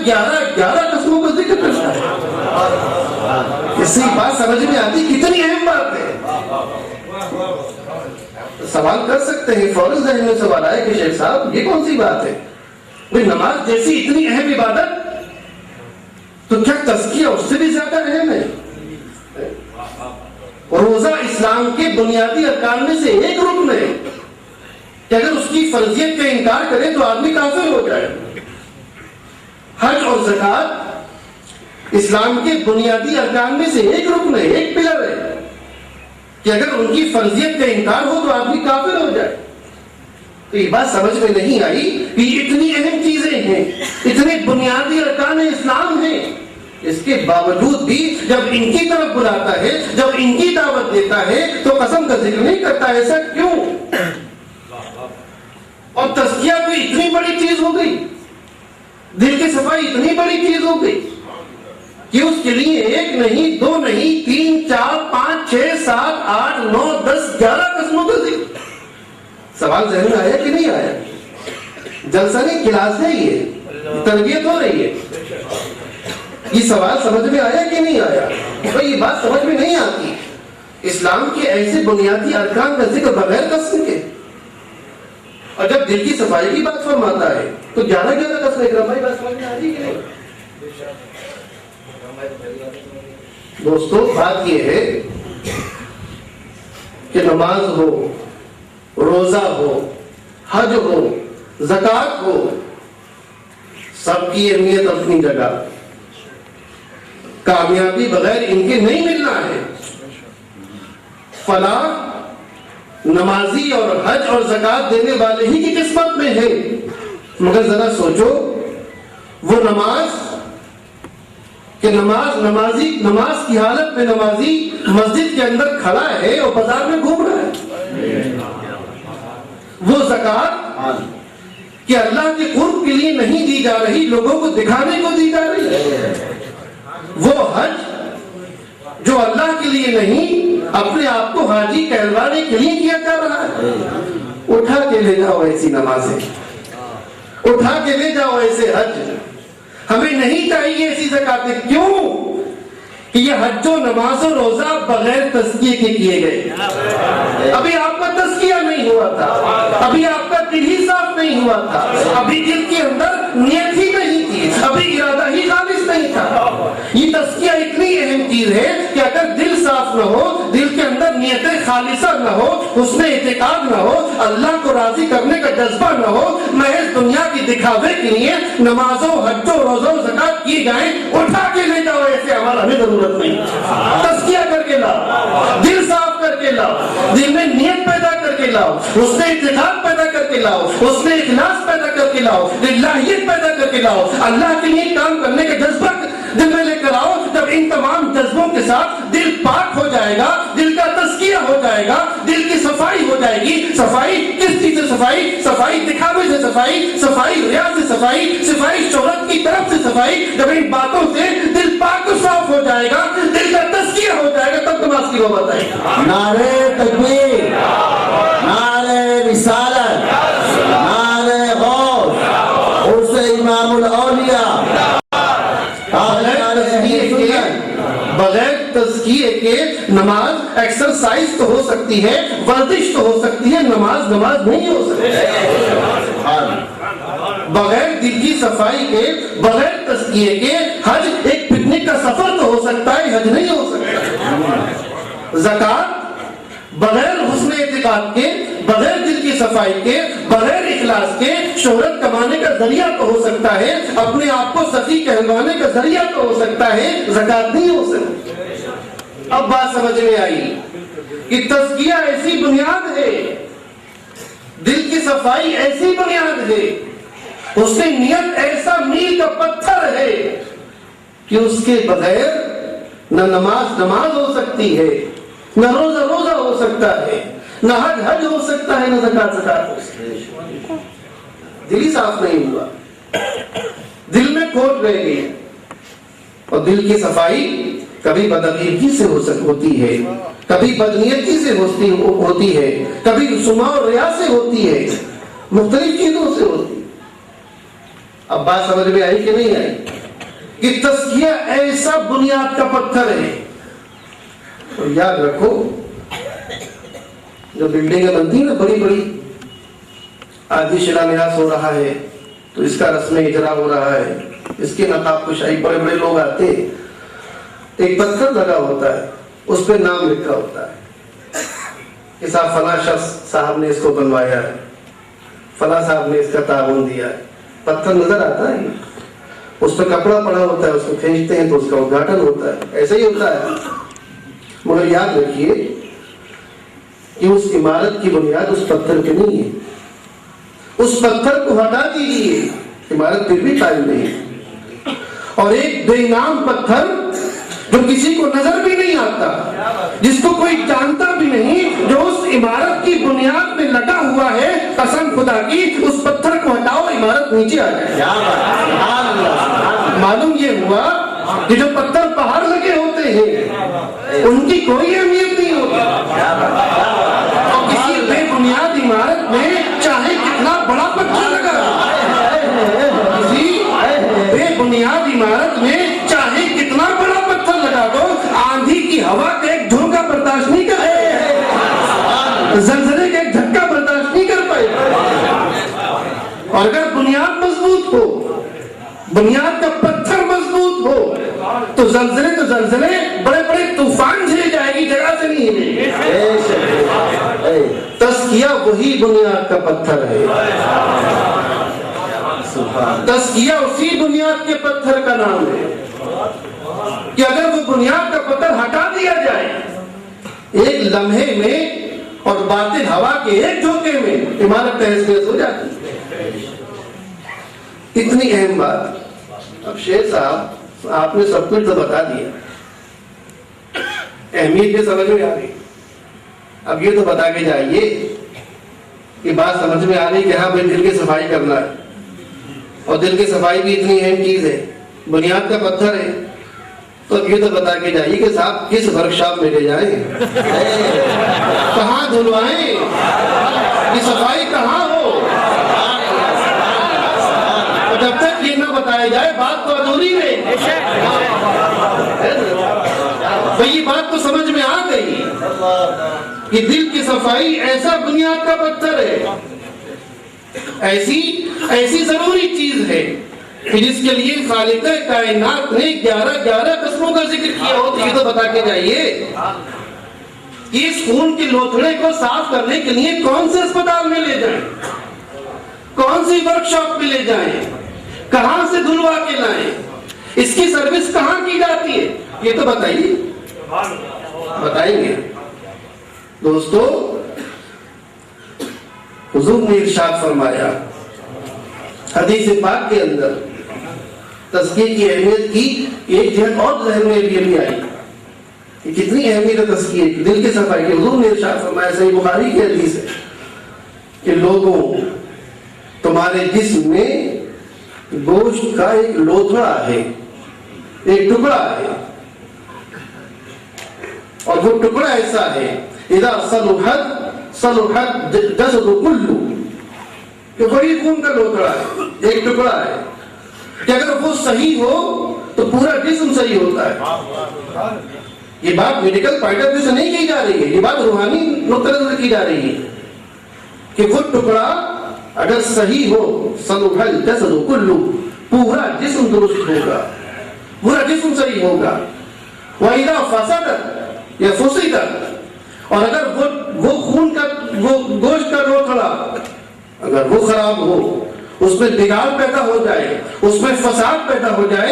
11 कस्मों का जिक्र करता है। इससे बात समझ में आती कितनी अहम बात है। सवाल कर सकते हैं, फौरन ज़हन में सवाल आया कि शेख साहब ये कौन सी बात है भाई, नमाज जैसी इतनी अहम इबादत, तो क्या तज़किया उससे भी ज्यादा अहम है? रोजा इस्लाम के बुनियादी अरकान में से एक रुकन है कि अगर उसकी फर्जियत का इनकार करे तो आदमी काफिर हो जाए। हज और ज़कात इस्लाम के बुनियादी अरकान में से एक रुकन है, एक पिलर है कि अगर उनकी फर्जियत का इनकार हो तो आदमी काफिर हो जाए। तो ये बात समझ में नहीं आई कि इतनी अहम चीजें हैं, इतने बुनियादी अरकान इस्लाम हैं, इसके बावजूद भी जब इनकी तरफ बुलाता है, जब इनकी दावत देता है तो कसम का जिक्र नहीं करता। ऐसा क्यों? और तज़किया कोई इतनी बड़ी चीज हो गई, दिल की सफाई इतनी बड़ी चीज हो गई कि उसके लिए एक नहीं, दो नहीं, 3, 4, 5, 6, 7, 8, 9, 10, 11 कस्मों का जिक्र। सवाल जहन में आया कि नहीं आया? जलसा नहीं, क्लास है, ये तरबियत हो रही है। ये सवाल समझ में आया कि नहीं आया? तो ये बात समझ में नहीं आती। इस्लाम के ऐसे बुनियादी अरकान का जिक्र बगैर कसम के, और जब दिल की सफाई की बात फरमाता है तो 11 कसम एक रमाई बात समझ में आ रही है कि नहीं? दोस्तों, बात यह है कि नमाज हो, रोजा हो, हज हो, ज़कात हो, सबकी अहमियत अपनी जगह। कामयाबी बगैर इनके नहीं मिलना है। फलाह नमाजी और हज और ज़कात देने वाले ही की किस्मत में है। मगर जरा सोचो, वो नमाज की हालत में नमाजी मस्जिद के अंदर खड़ा है और बाजार में घूम रहा है। वो ज़कात कि अल्लाह के कुर्ब के लिए नहीं दी जा रही, लोगों को दिखाने को दी जा रही है। वो हज जो अल्लाह के लिए नहीं, अपने आप को हाजी कहलवाने के लिए किया जा रहा है। उठा के ले जाओ ऐसी नमाजें, उठा के ले जाओ ऐसे हज। हमें नहीं चाहिए ऐसी ज़कातें। क्यों? कि ये हज और नमाज और रोजा बगैर तज़किये के किए गए। अभी आपका तज़किया नहीं हुआ था, अभी आपका दिल ही साफ नहीं हुआ था, अभी दिल के अंदर नियत ही नहीं थी, अभी इरादा ही खालिस नहीं था। ये तज़किया इतनी अहम चीज है कि अगर दिल साफ न हो, दिल के अंदर नियत खालिसा न हो, उसमें इत्तेकाद न हो, अल्लाह को राजी करने का जज्बा न हो, महज दुनिया की दिखावे के लिए नमाजों, हज्जों, रोज़ों, ज़कात की जाए, उठा के ले जाओ ऐसे अमल हमें जरूरत नहीं। तज़किया करके लाओ, दिल साफ करके लाओ, दिल में नियत पैदा करके लाओ, उसमें इत्तेकाद पैदा करके लाओ, उसमें इखलास पैदा करके लाओ, लिल्लाहियत पैदा करके लाओ, अल्लाह के लिए काम करने का जज्बा दिल में लेकर आओ। जब इन तमाम जज्बों के साथ दिल पाक हो जाएगा, दिल का तज़किया हो जाएगा, दिल की सफाई हो जाएगी। सफाई किस चीज से सफाई? सफाई दिखावे से सफाई, सफाई रिया से सफाई, सफाई शोहरत की तरफ से सफाई। जब इन बातों से दिल पाक साफ हो जाएगा, दिल का तज़किया हो जाएगा, तब नमाज की नौबत आएगी। नारे तकबीर, नारे रिसालत, नारे गौस, उर्से इमामुल औलिया। बगैर तज़किये के नमाज एक्सरसाइज तो हो सकती है, वर्जिश तो हो सकती है, नमाज नहीं हो सकती। बगैर दिल की सफाई के, बगैर तज़किये के हज एक पिकनिक का सफर तो हो सकता है, हज नहीं हो सकता। ज़कात बगैर हुस्न इत्तिकाद के, बगैर दिल की सफाई के, बगैर इखलास के शोहरत कमाने का जरिया तो हो सकता है, अपने आप को सखी कहलवाने का जरिया तो हो सकता है, ज़कात नहीं हो सकती। अब बात समझ में आई कि तज़किया ऐसी बुनियाद है, दिल की सफाई ऐसी बुनियाद है, उससे नियत ऐसा मील का पत्थर है कि उसके बगैर न नमाज हो सकती है, न रोजा हो सकता है, न हज हो सकता है, न ज़कात हो सकती है। दिल ही साफ नहीं हुआ, दिल में खोट रह गई। और दिल की सफाई कभी बदअकीदगी से होती है, कभी बदनीयती से होती है, कभी सुमा और रिया से होती है, मुख्तलिफ चीजों से होती है। अब बात समझ में आई कि नहीं आई कि तज़किया ऐसा बुनियाद का पत्थर है। और याद रखो, जो बिल्डिंगें बनती है ना बड़ी बड़ी, आदि शिलान्यास हो रहा है तो इसका रस्म इजरा हो रहा है, इसके नकाब कुशाई, बड़े बड़े लोग आते, एक पत्थर लगा होता है, उस पर नाम लिखा होता है कि साहब फला शख्स साहब ने इसको बनवाया है, फला साहब ने इसका ताउन दिया है। पत्थर नजर आता है, उस पर कपड़ा पड़ा होता है, उसको खींचते हैं तो उसका उद्घाटन होता है, ऐसा ही होता है। मगर याद रखिए कि उस इमारत की बुनियाद उस पत्थर की नहीं है। उस पत्थर को हटा दीजिए, इमारत फिर भी कायम नहीं है। और एक बेनाम पत्थर जो किसी को नजर भी नहीं आता, जिसको कोई जानता भी नहीं, जो उस इमारत की बुनियाद में लगा हुआ है, कसम खुदा की उस पत्थर को हटाओ, इमारत नीचे आ जाए। मालूम ये हुआ कि जो पत्थर बाहर लगे होते हैं उनकी कोई अहमियत नहीं होती, और किसी बेबुनियाद इमारत में चाहे कितना बड़ा पत्थर लगा, किसी बेबुनियाद इमारत में चाहे कितना बड़ा पत्थर लगा दो, आंधी की हवा का एक झोंका बर्दाश्त नहीं कर पाए, जलजले का एक धक्का बर्दाश्त नहीं कर पाए। और अगर बुनियाद मजबूत हो, बुनियाद का पत्थर मजबूत हो, तो जलजले बड़े बड़े तूफान झेल जाएगी, जगह से नहीं हिलेगी। तज़किया वही बुनियाद का पत्थर है, तज़किया उसी बुनियाद के पत्थर का नाम है कि अगर वो बुनियाद का पत्थर हटा दिया जाए एक लम्हे में और बातिल हवा के एक झोंके में, इमारत तहस-नहस हो जाती है। इतनी अहम बात। अब शेख साहब आपने सब कुछ तो बता दिया, अहमियत भी समझ में आ गई। अब ये तो बता के जाइए कि बात समझ में आ रही कि हाँ भाई दिल की सफाई करना है, और दिल की सफाई भी इतनी अहम चीज है, बुनियाद का पत्थर है। तो अब ये तो बता के जाइए कि साहब किस वर्कशॉप में ले जाएं, कहाँ धुलवाएं, ये सफाई कहाँ हो। जब तक ये ना बताया जाए बात तो अधूरी है। भाई ये बात तो समझ में आ गई कि दिल की सफाई ऐसा बुनियाद का पत्थर है, ऐसी जरूरी चीज है कि जिसके लिए खालिक कायनात ने 11 कस्मों का जिक्र किया हो। तो ये तो बता के जाइए कि इस खून के लोथड़े को साफ करने के लिए कौन से अस्पताल में ले जाएं, कौन सी वर्कशॉप में ले जाएं, कहां से धुलवा के लाएं, इसकी सर्विस कहां की जाती है, ये तो बताइए, बताएंगे। दोस्तों, हुजूर ने इरशाद फरमाया हदीस पाक के अंदर तज़किया की अहमियत की एक जहन और जहन में भी आई कि कितनी अहमियत है तज़किया की, दिल की सफाई की। हुजूर ने इरशाद फरमाया, सही बुखारी की हदीस है कि लोगों, तुम्हारे जिस्म में गोश्त का एक लोथड़ा है, एक टुकड़ा है, और वो टुकड़ा ऐसा है इदा सलुहत जसदु कुल्लु, कि वही खून का लोथड़ा है, एक टुकड़ा है कि अगर वो सही हो तो पूरा जिस्म सही होता है। ये बात मेडिकल पॉइंट ऑफ व्यू से नहीं की जा रही है, ये बात रूहानी नुक्ते नज़र की जा रही है कि वो टुकड़ा अगर सही हो, सलुहल जसदु कुल्लु, पूरा जिस्म दुरुस्त होगा, पूरा जिस्म सही होगा। वइदा फसदत या फुसिदत, और अगर वो खून का, वो गोश्त का लोथड़ा अगर वो खराब हो, उसमें बिगाड़ पैदा हो जाए, उसमें फसाद पैदा हो जाए,